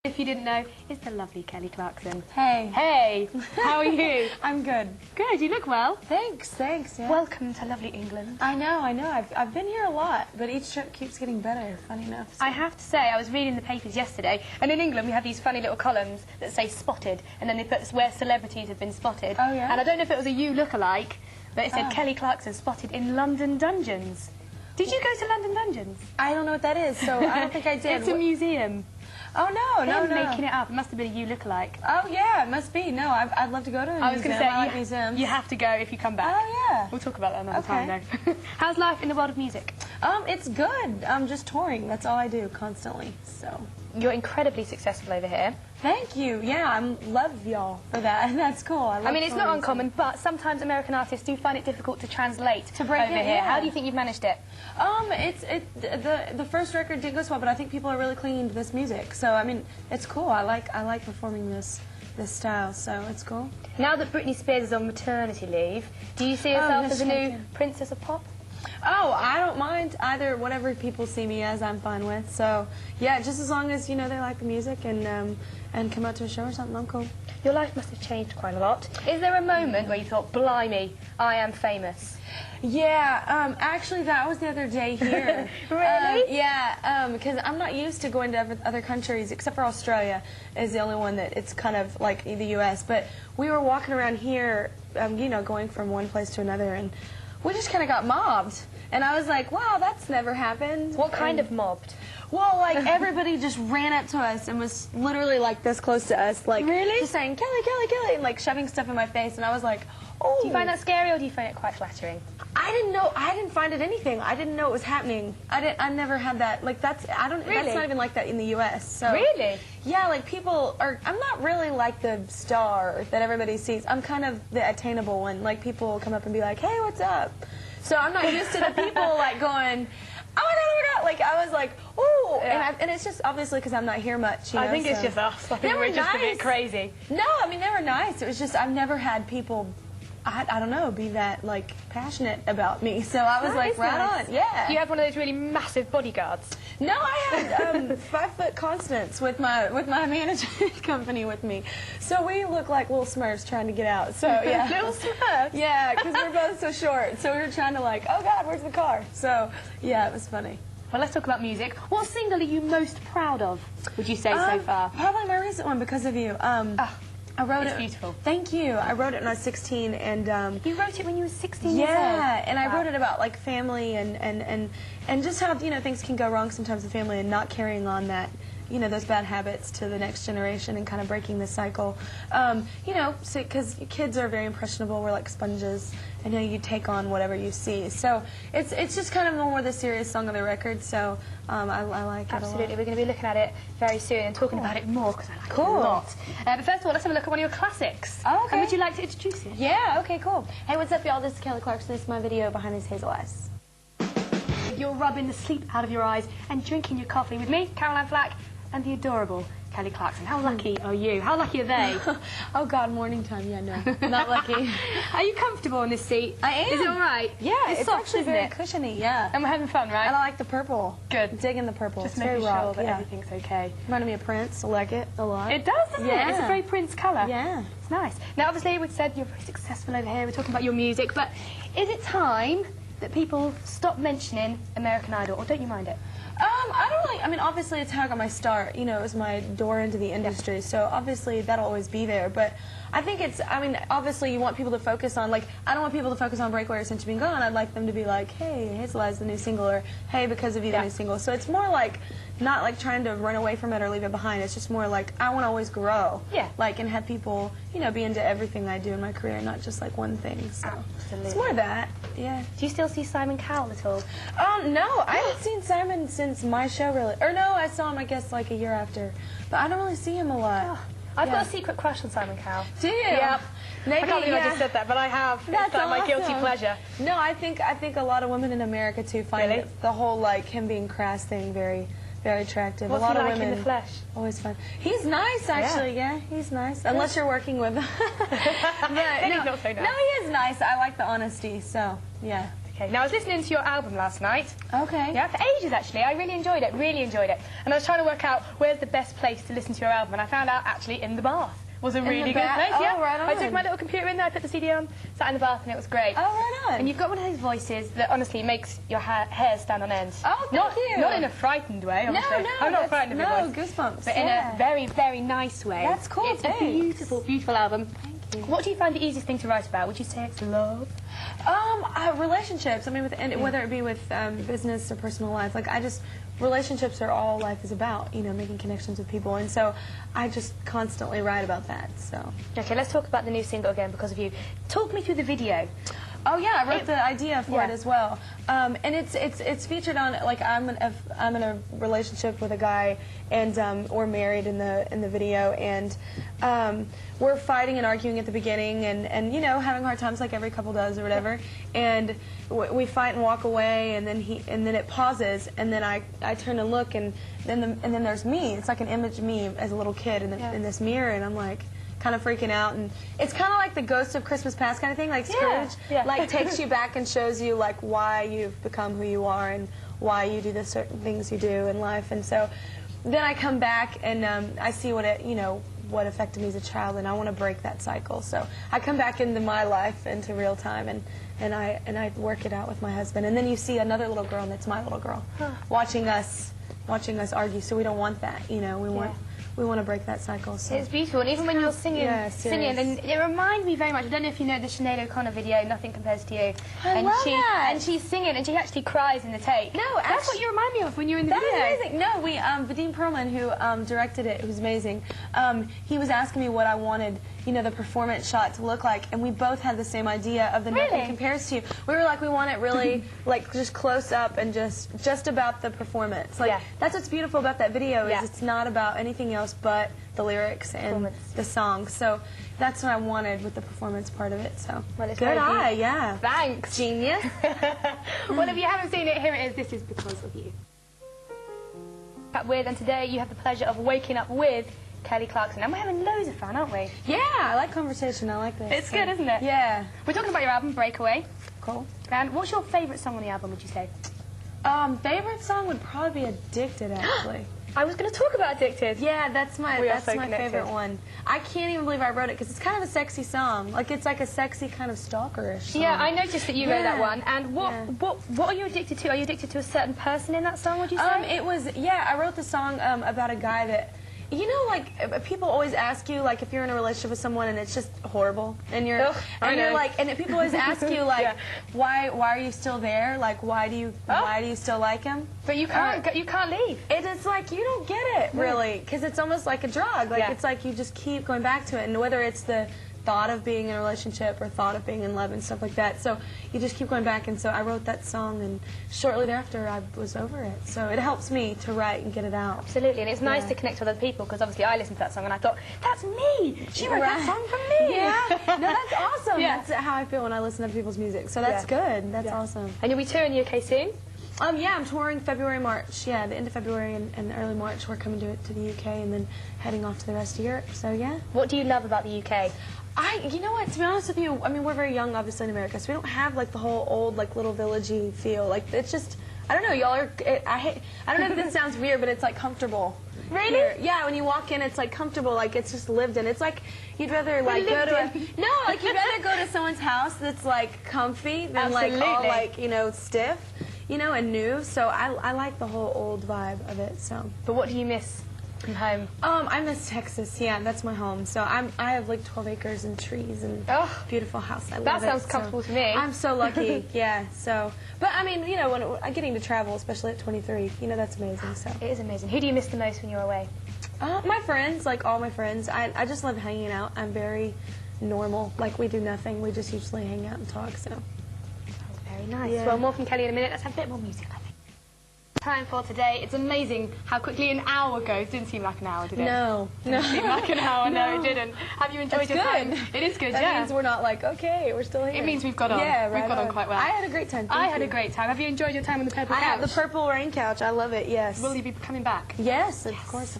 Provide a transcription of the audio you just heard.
If you didn't know, it's the lovely Kelly Clarkson. Hey. Hey, how are you? I'm good. Good, you look well. Thanks, yeah. Welcome to lovely England. I know. I've been here a lot, but each trip keeps getting better, funny enough. So. I have to say, I was reading the papers yesterday, and in England we have these funny little columns that say spotted, and then they put where celebrities have been spotted. Oh, yeah? And I don't know if it was a you look-alike, but it said Kelly Clarkson spotted in London dungeons. Did you go to London dungeons? I don't know what that is, so I don't think I did. It's a museum. Oh, no. They're making it up. It must have been a you look-alike. Oh, yeah, it must be. No, I'd love to go to a museum. I was going to say, I like museums. You have to go if you come back. Oh, yeah. We'll talk about that another time, though. How's life in the world of music? It's good. I'm just touring. That's all I do constantly, so. You're incredibly successful over here. Thank you. Yeah, I love y'all for that. That's cool. I mean, it's not uncommon, but sometimes American artists do find it difficult to translate to break over it, here. Yeah. How do you think you've managed it? The first record did go swell, but I think people are really clinging to this music. So I mean, it's cool. I like performing this style, so it's cool. Now that Britney Spears is on maternity leave, do you see yourself as a new princess of pop? Oh, I don't mind either. Whatever people see me as, I'm fine with. So yeah, just as long as they like the music and come out to a show or something, I'm cool. Your life must have changed quite a lot. Is there a moment where you thought, blimey, I am famous? Yeah, actually that was the other day here. Really? Yeah, because I'm not used to going to other countries, except for Australia is the only one that it's kind of like the U.S. But we were walking around here, going from one place to another, and we just kind of got mobbed. And I was like, wow, that's never happened. What kind of mobbed? Well, like, everybody just ran up to us and was literally, like, this close to us. Like, really? Just saying, Kelly, Kelly, Kelly, and, like, shoving stuff in my face. And I was like, oh. Do you find that scary, or do you find it quite flattering? I didn't know. I didn't find it anything. I didn't know it was happening. I never had that. Like, that's not even like that in the U.S. So. Really? Yeah, like, people are, I'm not really like the star that everybody sees. I'm kind of the attainable one. Like, people will come up and be like, hey, what's up? So I'm not used to the people, like, going, oh my God, like, I was like, ooh, yeah. And it's just obviously because I'm not here much, I think it's just us. I think we're just a bit crazy. No, I mean, they were nice. It was just, I've never had people, I don't know, be that, like, passionate about me. So I was like, right on, yeah. Do you have one of those really massive bodyguards? No, I had 5-foot Constance with my management company with me. So we look like little Smurfs trying to get out. So yeah, little Smurfs. Yeah, because we're both so short. So we were trying to like, oh God, where's the car? So yeah, it was funny. Well, let's talk about music. What single are you most proud of, would you say, so far? Probably my recent one, Because of You. I wrote it. It's beautiful. Thank you. I wrote it when I was 16, and you wrote it when you were 16 years old? Yeah, and I wrote it about like family and just how things can go wrong sometimes in family, and not carrying on that those bad habits to the next generation and kind of breaking the cycle. Because kids are very impressionable. We're like sponges, and you take on whatever you see. So it's just kind of more the serious song of the record. So I like it a lot. Absolutely. We're going to be looking at it very soon and talking about it more because I like it a lot. But first of all, let's have a look at one of your classics. Oh, okay. And would you like to introduce it? Yeah. Okay. Cool. Hey, what's up, y'all? This is Kelly Clarkson. This is my video behind these hazel eyes. You're rubbing the sleep out of your eyes and drinking your coffee with me, Caroline Flack, and the adorable Kelly Clarkson. How lucky are you? How lucky are they? Oh God, morning time. Yeah, no, not lucky. Are you comfortable in this seat? I am. Is it all right? Yeah, it's soft, actually very cushiony. Yeah, and we're having fun, right? And I like the purple. Good. I'm digging the purple. Just it's very making sure rock. that everything's okay. Reminded me of Prince. I like it a lot. It does, doesn't it? It's a very Prince colour. Yeah. It's nice. Now, obviously, we said you're very successful over here. We're talking about your music, but is it time that people stop mentioning American Idol, or don't you mind it? I don't really, I mean, obviously it's how I got my start, it was my door into the industry, so obviously that'll always be there, but I think it's, I mean, obviously you want people to focus on, like, I don't want people to focus on Breakaway or Since You've Been Gone. I'd like them to be like, hey, Hazel Eyes the new single, or hey, Because of You the new single. So it's more like, not like trying to run away from it or leave it behind. It's just more like, I want to always grow. Yeah. Like, and have people, be into everything I do in my career, not just like one thing. So Absolutely. It's more that, yeah. Do you still see Simon Cowell at all? No, I haven't seen Simon since my show, really. Or no, I saw him, I guess, like a year after. But I don't really see him a lot. Oh, I've got a secret crush on Simon Cowell. Do you? Yep. Maybe, I can't believe I just said that, but I have. That's it's like my guilty pleasure. No, I think a lot of women in America too find the whole like him being crass thing very attractive. What's a lot he of like women in the flesh? Always fun. He's nice, actually. Yeah, he's nice. Unless you're working with him. Then he's not so nice. No, he is nice. I like the honesty. So yeah. Okay, now I was listening to your album last night. Okay. Yeah, for ages actually. I really enjoyed it, And I was trying to work out where's the best place to listen to your album, and I found out actually in the bath was a really good place. Oh, yeah. right on. I took my little computer in there, I put the CD on, sat in the bath, and it was great. Oh, right on. And you've got one of those voices that honestly makes your hair stand on end. Oh, thank you. Not in a frightened way, obviously. No, I'm not frightened of your voice. goosebumps. But in a very, very nice way. That's cool, It's a beautiful, beautiful album. Thank you. What do you find the easiest thing to write about? Would you say it's love? Relationships. I mean, whether it be with business or personal life, relationships are all life is about, making connections with people, and so I just constantly write about that, so. Okay, let's talk about the new single again, Because of You. Talk me through the video. Oh yeah, I wrote the idea for it as well, and it's featured on, like, I'm in a relationship with a guy, and we're married in the video, and we're fighting and arguing at the beginning, and having hard times like every couple does or whatever, and we fight and walk away, and then it pauses, and then I turn and look, and then there's me. It's like an image of me as a little kid in this mirror, and I'm like, kind of freaking out, and it's kind of like the Ghost of Christmas Past kind of thing, like Scrooge, like takes you back and shows you like why you've become who you are and why you do the certain things you do in life, and so then I come back and I see what affected me as a child, and I want to break that cycle. So I come back into my life, into real time, and I work it out with my husband, and then you see another little girl, and it's my little girl, watching us argue. So we don't want that, we want to break that cycle. So. It's beautiful, and even when you're singing, and it reminds me very much. I don't know if you know the Sinead O'Connor video, "Nothing Compares to You." I love that. And she's singing, and she actually cries in the take. No, that's what you remind me of when you're in the video. That's amazing. No, Vadim Perlman, who directed it, who's amazing. He was asking me what I wanted, the performance shot to look like, and we both had the same idea of the Nothing Compares to You. We were like, we want it really, like, just close up and just about the performance. Like, that's what's beautiful about that video is it's not about anything else but the lyrics and the song. So that's what I wanted with the performance part of it. So good eye, yeah. Thanks, genius. Well, if you haven't seen it, here it is. This is Because of You. And today you have the pleasure of waking up with Kelly Clarkson, and we're having loads of fun, aren't we? Yeah, I like conversation. I like this. It's good, isn't it? Yeah. We're talking about your album, Breakaway. Cool. And what's your favourite song on the album, would you say? Favorite song would probably be Addicted, actually. I was going to talk about Addicted. Yeah, that's my favorite one. I can't even believe I wrote it because it's kind of a sexy song. Like, it's like a sexy kind of stalkerish song. Yeah, I noticed that you wrote that one. And what are you addicted to? Are you addicted to a certain person in that song, would you say? I wrote the song about a guy that, people always ask you, like, if you're in a relationship with someone and it's just horrible, and you're like, and people always ask you, like, why are you still there? Like, why do you still like him? But you can't leave. It's like, you don't get it, really, because it's almost like a drug. Like, it's like you just keep going back to it, and whether it's the thought of being in a relationship or thought of being in love and stuff like that. So you just keep going back, and so I wrote that song, and shortly thereafter I was over it. So it helps me to write and get it out. Absolutely, and it's nice to connect with other people, because obviously I listened to that song and I thought, that's me! She wrote that song for me! Yeah, no, that's awesome. That's how I feel when I listen to people's music. So that's good. That's awesome. And you'll be touring the UK soon? Yeah, I'm touring February, March. Yeah, the end of February and early March we're coming to the UK and then heading off to the rest of Europe. So yeah. What do you love about the UK? You know what, to be honest with you, I mean, we're very young, obviously, in America, so we don't have, like, the whole old, like, little villagey feel. Like, it's just, I don't know, y'all are, I don't know if this sounds weird, but it's, like, comfortable. Really? Here. Yeah, when you walk in, it's, like, comfortable, like, it's just lived in. It's like, you'd rather, like, go to you'd rather go to someone's house that's, like, comfy than, like, all, like, stiff, and new. So I like the whole old vibe of it, so. But what do you miss from home? I miss Texas. Yeah, that's my home. So I have like 12 acres and trees and beautiful house. I love it. That sounds comfortable to me. I'm so lucky. Yeah. So, but I mean, when I'm getting to travel, especially at 23, that's amazing. So it is amazing. Who do you miss the most when you're away? My friends, like all my friends. I just love hanging out. I'm very normal. Like, we do nothing. We just usually hang out and talk. So very nice. Yeah. Well, more from Kelly in a minute. Let's have a bit more music, I think. Time for today. It's amazing how quickly an hour goes. Didn't seem like an hour, did it? No. Didn't seem like an hour. No, it didn't. Have you enjoyed your time? It is good. That means we're not like, okay, we're still here. It means we've got on. Yeah, right. We've got on quite well. I had a great time. I had a great time. Have you enjoyed your time on the purple couch? I have the purple rain couch. I love it. Yes. Will you be coming back? Yes, of course.